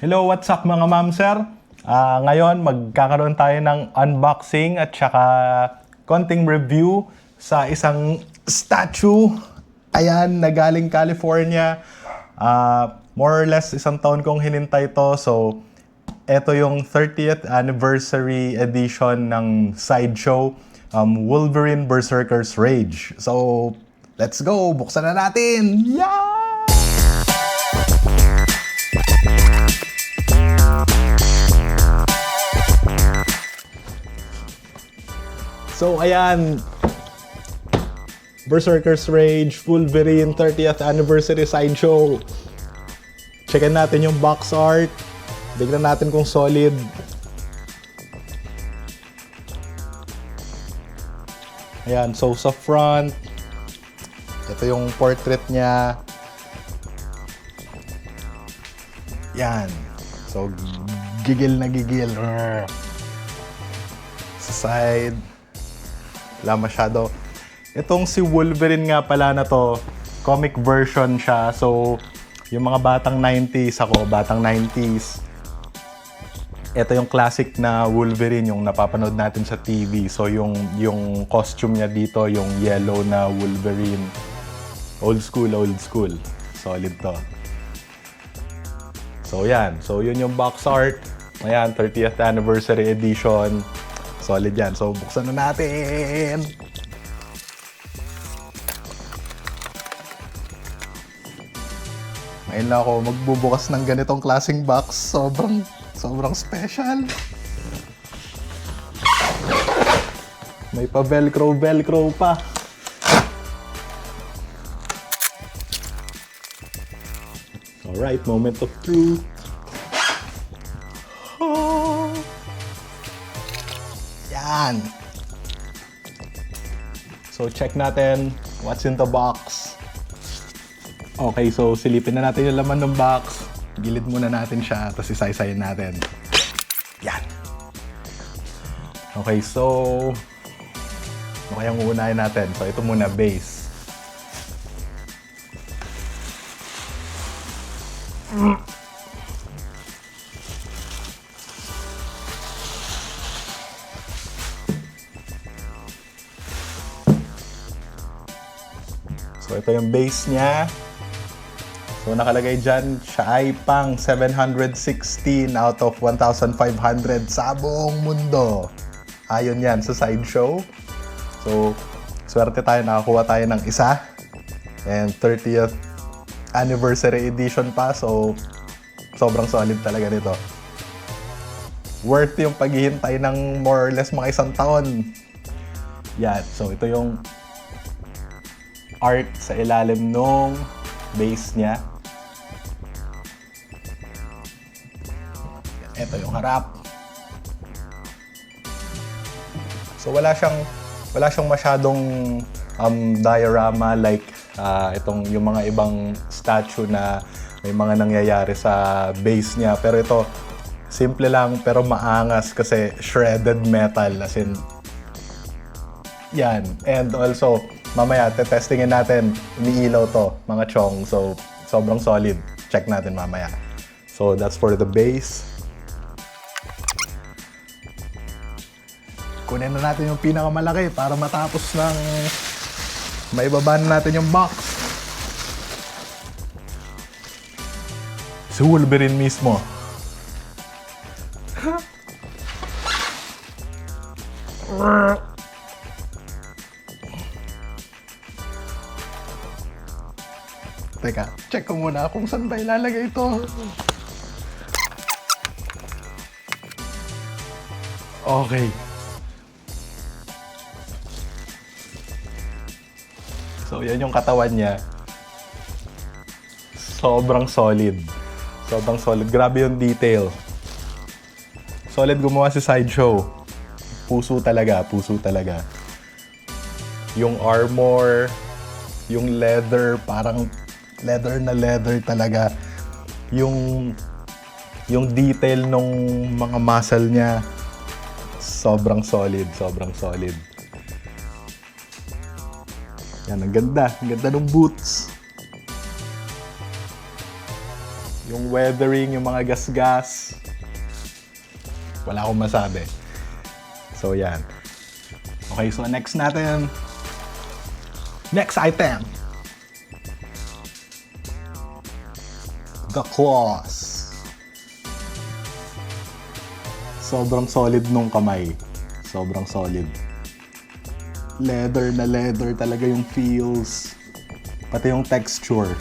Hello, what's up mga ma'am sir? Ngayon magkakaroon tayo ng unboxing at saka konting review sa isang statue. Ayan, na galing California. More or less isang taon kong hinintay to. So, eto yung 30th anniversary edition ng Sideshow, Wolverine Berserker's Rage. So, let's go! Buksan na natin! Yeah! So, ayan. Berserker's Rage, Wolverine 30th Anniversary Sideshow. Checkin natin yung box art. Tignan natin kung solid. Ayan, so sa front, ito yung portrait niya. Yan. So, gigil na gigil. Sa side, wala masyado. Itong si Wolverine nga pala na to, comic version siya. So, yung mga batang 90s, ako, batang 90s. Ito yung classic na Wolverine, yung napapanood natin sa TV. So, yung costume niya dito, yung yellow na Wolverine. Old school, old school. Solid to. So, yan. So, yun yung box art. Ayan, 30th anniversary edition. Solid yan. So, buksan na natin! Ngayon na ako magbubukas ng ganitong klaseng box. Sobrang special. May pa velcro pa. Alright, moment of truth. Oh. Yan. So, check natin what's in the box. Okay, so silipin na natin yung laman ng box. Gilid muna natin siya, tapos isaysayin natin. Yan. Okay, so ano kayang uunahin natin? So, ito muna, base. So, ito yung base niya. So, nakalagay dyan, siya ay pang 716 out of 1,500 sa buong mundo. Ayon yan sa Sideshow. So, swerte tayo, nakakuha tayo ng isa. And 30th anniversary edition pa. So, sobrang solid talaga nito. Worth yung paghihintay ng more or less mga isang taon. Yan. So, ito yung art sa ilalim nung base niya. Ito yung harap. So wala siyang masyadong diorama like itong yung mga ibang statue na may mga nangyayari sa base niya. Pero ito simple lang pero maangas kasi shredded metal, as in yan. And also mamaya testingin natin, umiilaw to mga chong. So sobrang solid. Check natin mamaya. So that's for the base. Kunin na natin yung pinakamalaki para matapos ng maibaba na natin yung box. Si Wolverine mismo. Teka, check ko muna kung saan ba ilalagay ito. Okay. So, yan yung katawan niya. Sobrang solid. Sobrang solid. Grabe yung detail. Solid gumawa si Sideshow. Puso talaga, puso talaga. Yung armor, yung leather, parang leather na leather talaga. Yung detail nung mga muscle niya, sobrang solid, sobrang solid. Yan, ang ganda ng boots. Yung weathering, yung mga gas-gas, wala akong masabi. So, yan. Okay, so next natin. Next item. The claws. Sobrang solid nung kamay. Sobrang solid. Leather na leather talaga yung feels. Pati yung texture.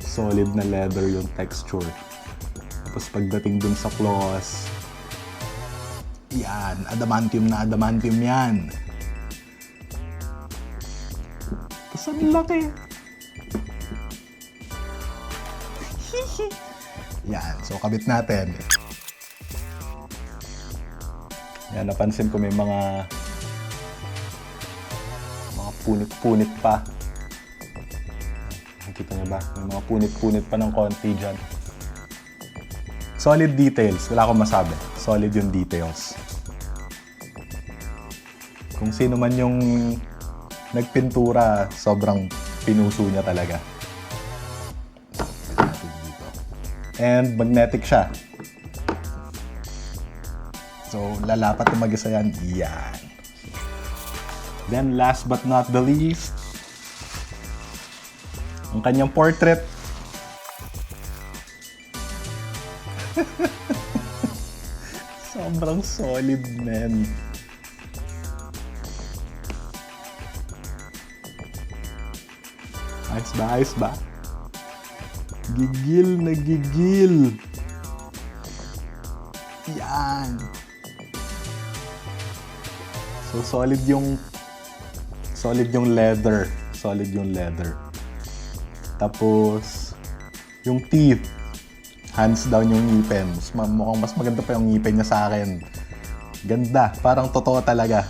Solid na leather yung texture. Tapos pagdating dun sa claws, yan, adamantium na adamantium yan. Tapos ang laki. Yan, so kabit natin. Yan, napansin ko may mga punit-punit pa. Nakikita niyo ba? May mga punit-punit pa ng konti dyan. Solid details. Wala akong masabi. Solid yung details. Kung sino man yung nagpintura, sobrang pinuso niya talaga. And magnetic siya. So, lalapat na mag-isa yan. Yan. Then, last but not the least, ang kanyang portrait. Sobrang solid, man. Ayos ba? Ayos ba? Gigil na gigil. Yan. So, solid yung leather. Solid yung leather. Tapos, yung teeth. Hands down yung ngipin. Mukhang mas maganda pa yung ngipin niya sa akin. Ganda. Parang totoo talaga.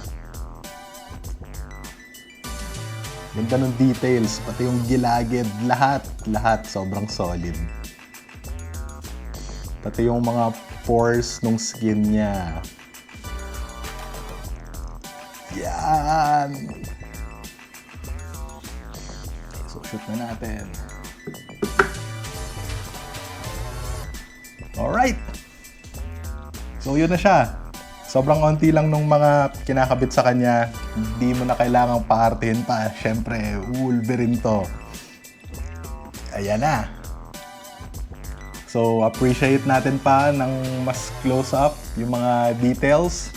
Ganda ng details. Pati yung gilagid. Lahat sobrang solid. Pati yung mga pores ng skin niya. Yan! So, shoot na natin. Alright! So, yun na siya. Sobrang onti lang nung mga kinakabit sa kanya. Hindi mo na kailangang paartihin pa. Siyempre, Wolverine to. Ayan na. So, appreciate natin pa ng mas close-up yung mga details.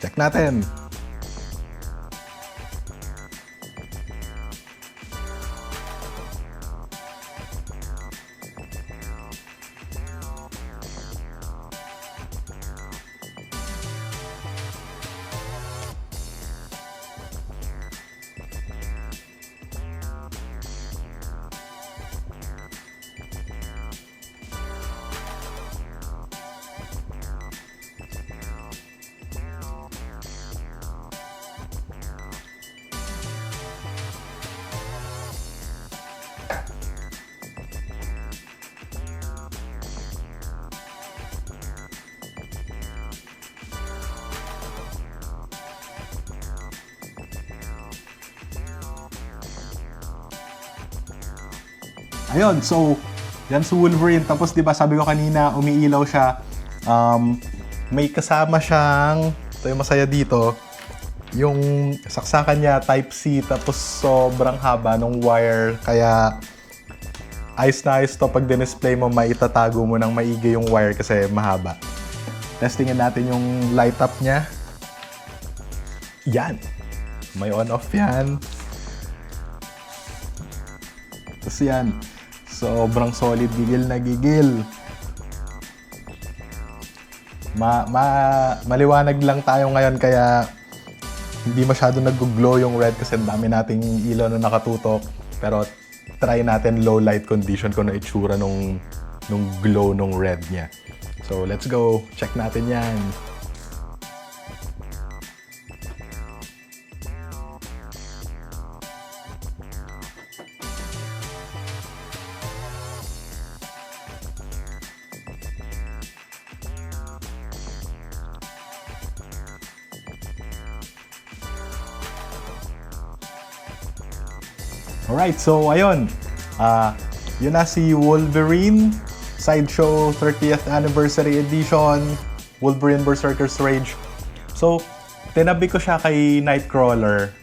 Check natin. Ayun, so, yan si Wolverine. Tapos, di ba, sabi ko kanina, umiilaw siya. May kasama siyang, ito yung masaya dito, yung saksakan niya, Type-C, tapos sobrang haba ng wire. Kaya, ayos na ayos to. Pag display mo, maitatago mo ng maigi yung wire kasi mahaba. Testingin natin yung light up niya. Yan. May on-off yan. Tapos yan. Sobrang solid, gigil na gigil. Maliwanag lang tayo ngayon kaya hindi masyado nag-glow yung red kasi dami nating ilaw na nakatutok. Pero try natin low light condition kung ano itsura nung glow nung red niya. So let's go, check natin yan. Alright, so ayun. Yun na si Wolverine, Sideshow 30th Anniversary Edition, Wolverine Berserker's Rage. So, tinabi ko siya kay Nightcrawler.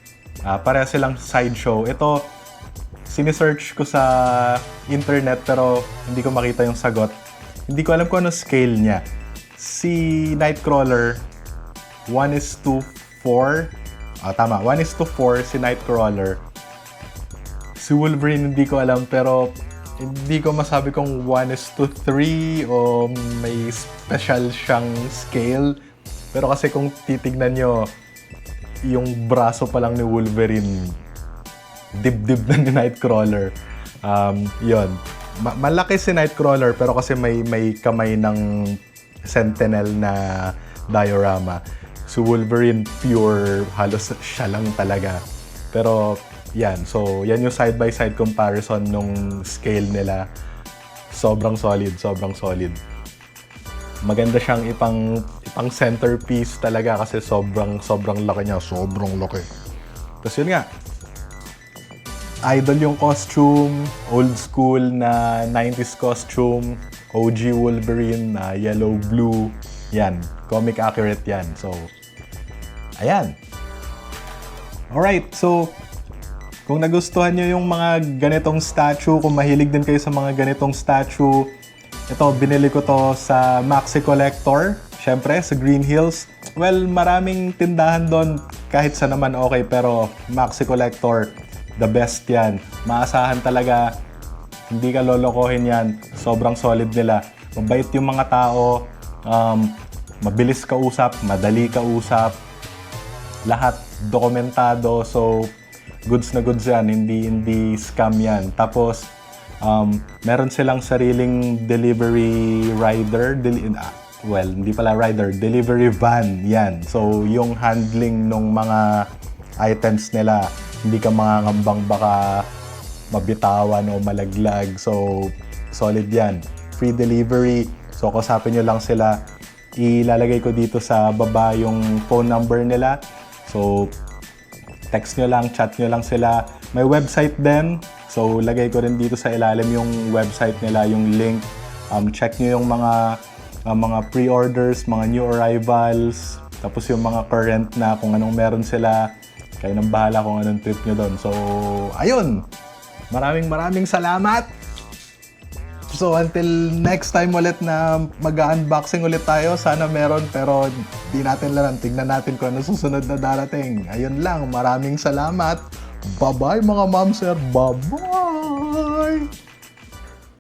Pareha silang Sideshow. Ito, sinesearch ko sa internet pero hindi ko makita yung sagot. Hindi ko alam kung ano scale niya. Si Nightcrawler, 1:4. Tama, 1:4 si Nightcrawler. Si Wolverine hindi ko alam pero hindi ko masabi kung 1:3 o may special siyang scale. Pero kasi kung titignan nyo, yung braso pa lang ni Wolverine, dibdib na ni Nightcrawler. Yun. Malaki si Nightcrawler pero kasi may kamay ng Sentinel na diorama. Si Wolverine, pure, halos siya lang talaga. Pero yan, so yan yung side-by-side comparison nung scale nila. Sobrang solid, sobrang solid. Maganda siyang ipang centerpiece talaga kasi sobrang laki niya, sobrang laki. Tapos yun nga, idol yung costume, old school na 90s costume, OG Wolverine na yellow, blue, yan, comic accurate yan. So, ayan. Alright, so kung nagustuhan nyo yung mga ganitong statue, kung mahilig din kayo sa mga ganitong statue, ito, binili ko to sa Maxi Collector. Syempre, sa Green Hills. Well, maraming tindahan doon, kahit sa naman okay, pero Maxi Collector, the best yan. Maasahan talaga, hindi ka lolokohin yan. Sobrang solid nila. Mabait yung mga tao, mabilis kausap, madali kausap, lahat dokumentado, so goods na goods yan, hindi scam yan. Tapos, meron silang sariling delivery rider, hindi pala rider, delivery van, yan. So, yung handling ng mga items nila, hindi ka mangangambang baka mabitawan o malaglag. So, solid yan. Free delivery. So, kusapin nyo lang sila. Ilalagay ko dito sa baba yung phone number nila. So, text nyo lang, chat nyo lang sila. May website din. So, lagay ko rin dito sa ilalim yung website nila, yung link. Check nyo yung mga pre-orders, mga new arrivals, tapos yung mga current na kung anong meron sila. Kayo nang bahala kung anong trip nyo doon. So, ayun! Maraming salamat! So, until next time ulit na mag-unboxing ulit tayo, sana meron, pero di natin lang. Tignan natin kung ano susunod na darating. Ayun lang, maraming salamat! Bye-bye mga ma'am sir! Bye-bye!